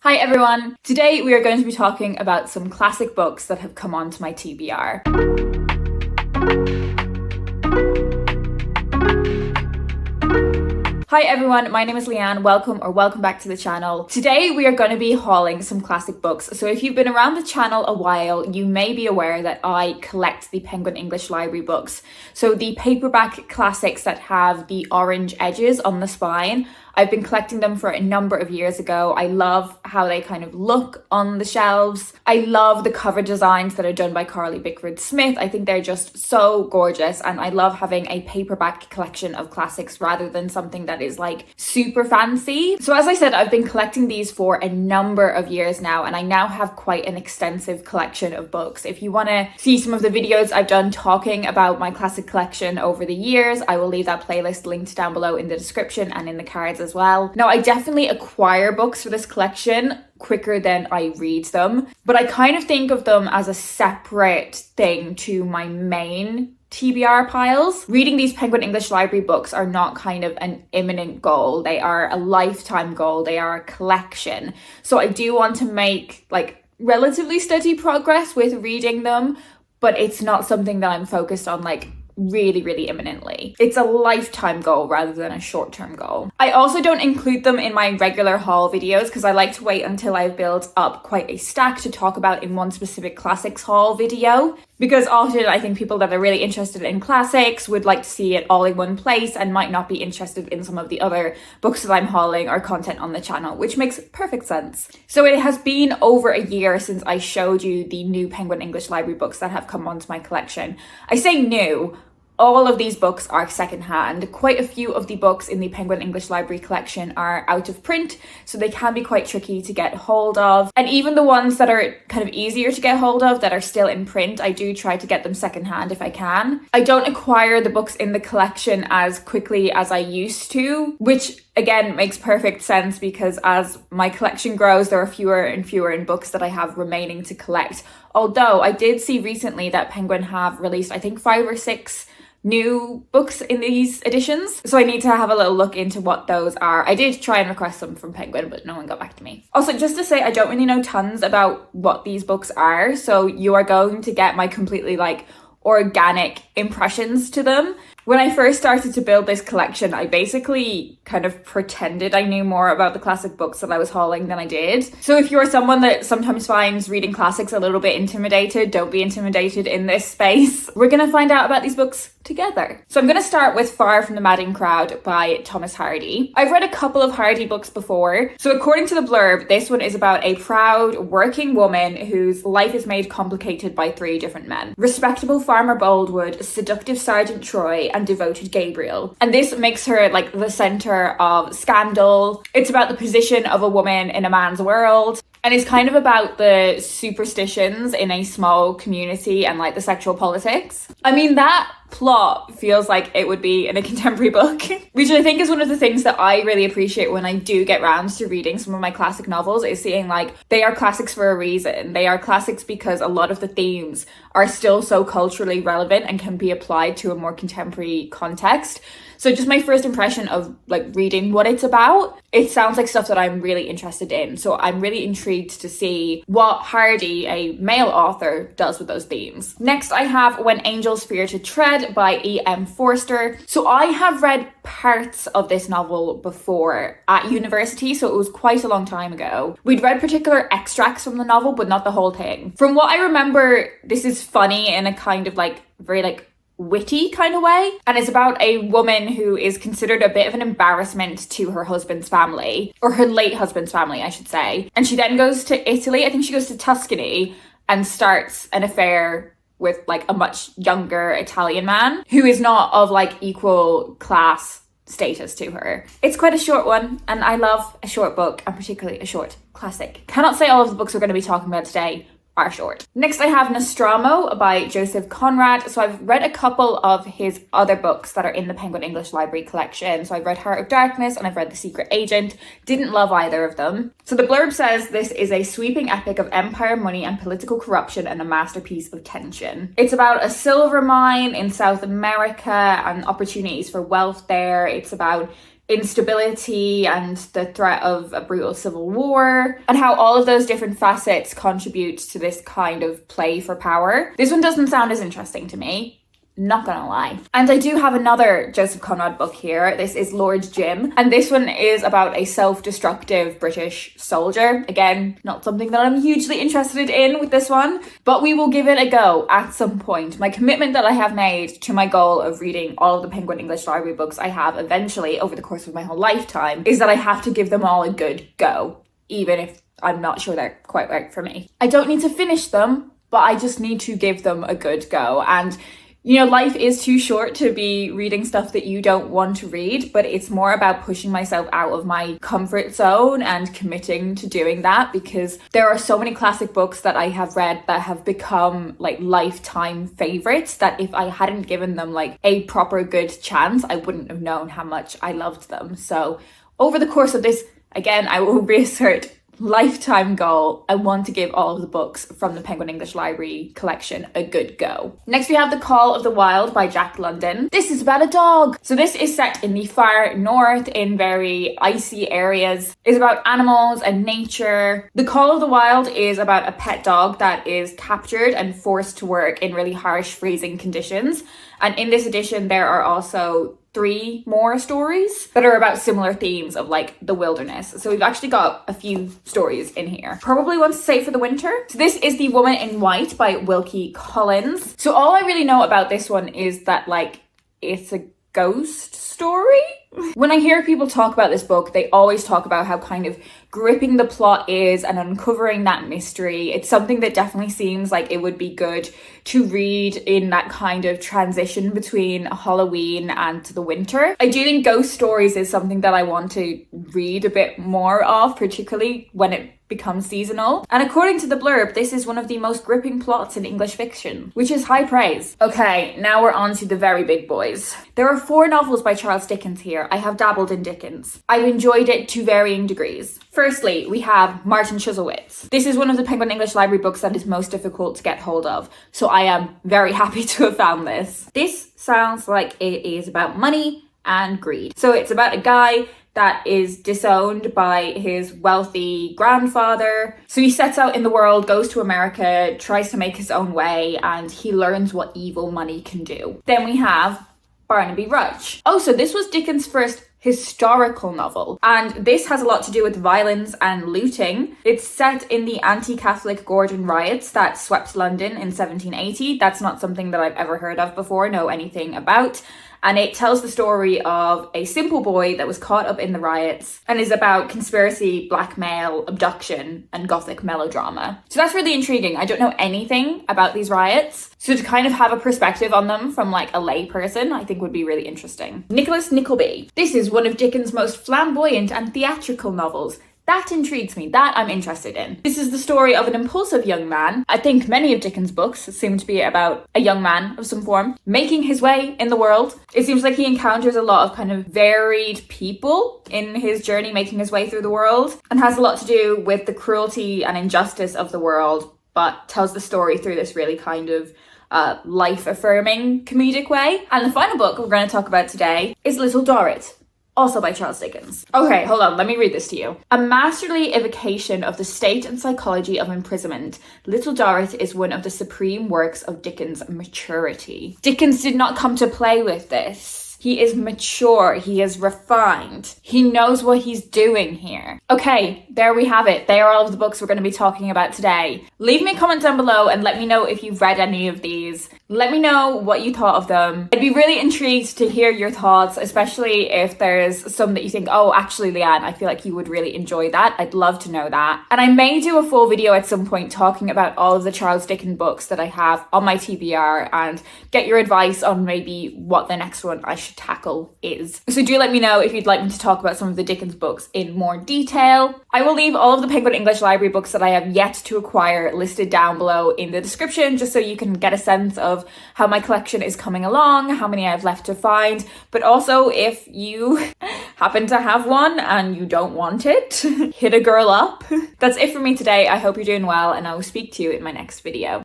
Hi everyone! Today we are going to be talking about some classic books that have come onto my TBR. Hi everyone, my name is Leanne. Welcome back to the channel. Today we are going to be hauling some classic books. So if you've been around the channel a while, you may be aware that I collect the Penguin English Library books. So the paperback classics that have the orange edges on the spine. I've been collecting them for a number of years ago. I love how they kind of look on the shelves. I love the cover designs that are done by Carly Bickford Smith. I think they're just so gorgeous, and I love having a paperback collection of classics rather than something that is like super fancy. So as I said, I've been collecting these for a number of years now, and I now have quite an extensive collection of books. If you want to see some of the videos I've done talking about my classic collection over the years, I will leave that playlist linked down below in the description and in the cards as well. Now, I definitely acquire books for this collection quicker than I read them, but I kind of think of them as a separate thing to my main TBR piles. Reading these Penguin English Library books are not kind of an imminent goal. They are a lifetime goal. They are a collection. So I do want to make like relatively steady progress with reading them, but it's not something that I'm focused on like really imminently. It's a lifetime goal rather than a short-term goal. I also don't include them in my regular haul videos because I like to wait until I've built up quite a stack to talk about in one specific classics haul video, because often I think people that are really interested in classics would like to see it all in one place and might not be interested in some of the other books that I'm hauling or content on the channel, which makes perfect sense. So it has been over a year since I showed you the new Penguin English Library books that have come onto my collection. I say new. All of these books are secondhand. Quite a few of the books in the Penguin English Library collection are out of print, so they can be quite tricky to get hold of. And even the ones that are kind of easier to get hold of that are still in print, I do try to get them secondhand if I can. I don't acquire the books in the collection as quickly as I used to, which again makes perfect sense because as my collection grows, there are fewer and fewer books that I have remaining to collect. Although I did see recently that Penguin have released, I think 5 or 6 new books in these editions, so I need to have a little look into what those are. I did try and request them from Penguin, but no one got back to me. Also, just to say, I don't really know tons about what these books are, so you are going to get my completely like organic impressions to them. When I first started to build this collection, I basically kind of pretended I knew more about the classic books that I was hauling than I did. So if you're someone that sometimes finds reading classics a little bit intimidated, don't be intimidated in this space. We're going to find out about these books together. So I'm going to start with Far from the Madding Crowd by Thomas Hardy. I've read a couple of Hardy books before. So according to the blurb, this one is about a proud working woman whose life is made complicated by 3 different men. Respectable farmer Boldwood, seductive Sergeant Troy, and devoted Gabriel. And this makes her like the center of scandal. It's about the position of a woman in a man's world. And it's kind of about the superstitions in a small community and like the sexual politics. I mean, that plot feels like it would be in a contemporary book, which I think is one of the things that I really appreciate when I do get round to reading some of my classic novels, is seeing like they are classics for a reason. They are classics because a lot of the themes are still so culturally relevant and can be applied to a more contemporary context. So just my first impression of like reading what it's about, it sounds like stuff that I'm really interested in. So I'm really intrigued to see what Hardy, a male author, does with those themes. Next, I have When Angels Fear to Tread by E.M. Forster. So I have read parts of this novel before at university, so it was quite a long time ago. We'd read particular extracts from the novel, but not the whole thing. From what I remember, this is funny in a kind of like very like witty kind of way, and it's about a woman who is considered a bit of an embarrassment to her husband's family, or her late husband's family I should say, and she then goes to Italy, I think she goes to Tuscany, and starts an affair with like a much younger Italian man who is not of like equal class status to her. It's quite a short one, and I love a short book, and particularly a short classic. Cannot say all of the books we're going to be talking about today are short. Next, I have Nostromo by Joseph Conrad. So I've read a couple of his other books that are in the Penguin English Library collection. So I've read Heart of Darkness and I've read The Secret Agent. Didn't love either of them. So the blurb says this is a sweeping epic of empire, money, and political corruption, and a masterpiece of tension. It's about a silver mine in South America and opportunities for wealth there. It's about instability and the threat of a brutal civil war, and how all of those different facets contribute to this kind of play for power. This one doesn't sound as interesting to me, not gonna lie. And I do have another Joseph Conrad book here. This is Lord Jim, and this one is about a self-destructive British soldier. Again, not something that I'm hugely interested in with this one, but we will give it a go at some point. My commitment that I have made to my goal of reading all of the Penguin English Library books I have eventually over the course of my whole lifetime is that I have to give them all a good go, even if I'm not sure they're quite right for me. I don't need to finish them, but I just need to give them a good go. And you know, life is too short to be reading stuff that you don't want to read, but it's more about pushing myself out of my comfort zone and committing to doing that, because there are so many classic books that I have read that have become like lifetime favorites that if I hadn't given them like a proper good chance, I wouldn't have known how much I loved them. So over the course of this, again, I will reassert, lifetime goal, I want to give all of the books from the Penguin English Library collection a good go. Next we have The Call of the Wild by Jack London. This is about a dog. So this is set in the far north in very icy areas. It's about animals and nature. The Call of the Wild is about a pet dog that is captured and forced to work in really harsh freezing conditions. And in this edition there are also 3 more stories that are about similar themes of like the wilderness. So we've actually got a few stories in here. Probably one to save for the winter. So this is The Woman in White by Wilkie Collins. So all I really know about this one is that like it's a ghost story. When I hear people talk about this book, they always talk about how kind of gripping the plot is and uncovering that mystery. It's something that definitely seems like it would be good to read in that kind of transition between Halloween and the winter. I do think ghost stories is something that I want to read a bit more of, particularly when it becomes seasonal. And according to the blurb, this is one of the most gripping plots in English fiction, which is high praise. Okay, now we're on to the very big boys. There are 4 novels by Charles Dickens here. I have dabbled in Dickens. I've enjoyed it to varying degrees. Firstly, we have Martin Chuzzlewit's. This is one of the Penguin English Library books that is most difficult to get hold of, so I am very happy to have found this. This sounds like it is about money and greed. So it's about a guy that is disowned by his wealthy grandfather. So he sets out in the world, goes to America, tries to make his own way, and he learns what evil money can do. Then we have Barnaby Rudge. Oh, so this was Dickens' first historical novel, and this has a lot to do with violence and looting. It's set in the anti-Catholic Gordon riots that swept London in 1780. That's not something that I've ever heard of before, know anything about. And it tells the story of a simple boy that was caught up in the riots and is about conspiracy, blackmail, abduction, and Gothic melodrama. So that's really intriguing. I don't know anything about these riots, so to kind of have a perspective on them from like a lay person, I think would be really interesting. Nicholas Nickleby. This is one of Dickens' most flamboyant and theatrical novels. That intrigues me, that I'm interested in. This is the story of an impulsive young man. I think many of Dickens' books seem to be about a young man of some form making his way in the world. It seems like he encounters a lot of kind of varied people in his journey making his way through the world, and has a lot to do with the cruelty and injustice of the world, but tells the story through this really kind of life-affirming comedic way. And the final book we're going to talk about today is Little Dorrit, also by Charles Dickens. Okay, hold on, let me read this to you. A masterly evocation of the state and psychology of imprisonment, Little Dorrit is one of the supreme works of Dickens' maturity. Dickens did not come to play with this. He is mature, he is refined, he knows what he's doing here. Okay, there we have it. They are all of the books we're going to be talking about today. Leave me a comment down below and let me know if you've read any of these. Let me know what you thought of them. I'd be really intrigued to hear your thoughts, especially if there's some that you think, oh, actually, Leanne, I feel like you would really enjoy that. I'd love to know that. And I may do a full video at some point talking about all of the Charles Dickens books that I have on my TBR and get your advice on maybe what the next one I should tackle is. So do let me know if you'd like me to talk about some of the Dickens books in more detail. I will leave all of the Penguin English Library books that I have yet to acquire listed down below in the description, just so you can get a sense of how my collection is coming along, how many I have left to find, but also if you happen to have one and you don't want it, hit a girl up. That's it for me today. I hope you're doing well, and I will speak to you in my next video.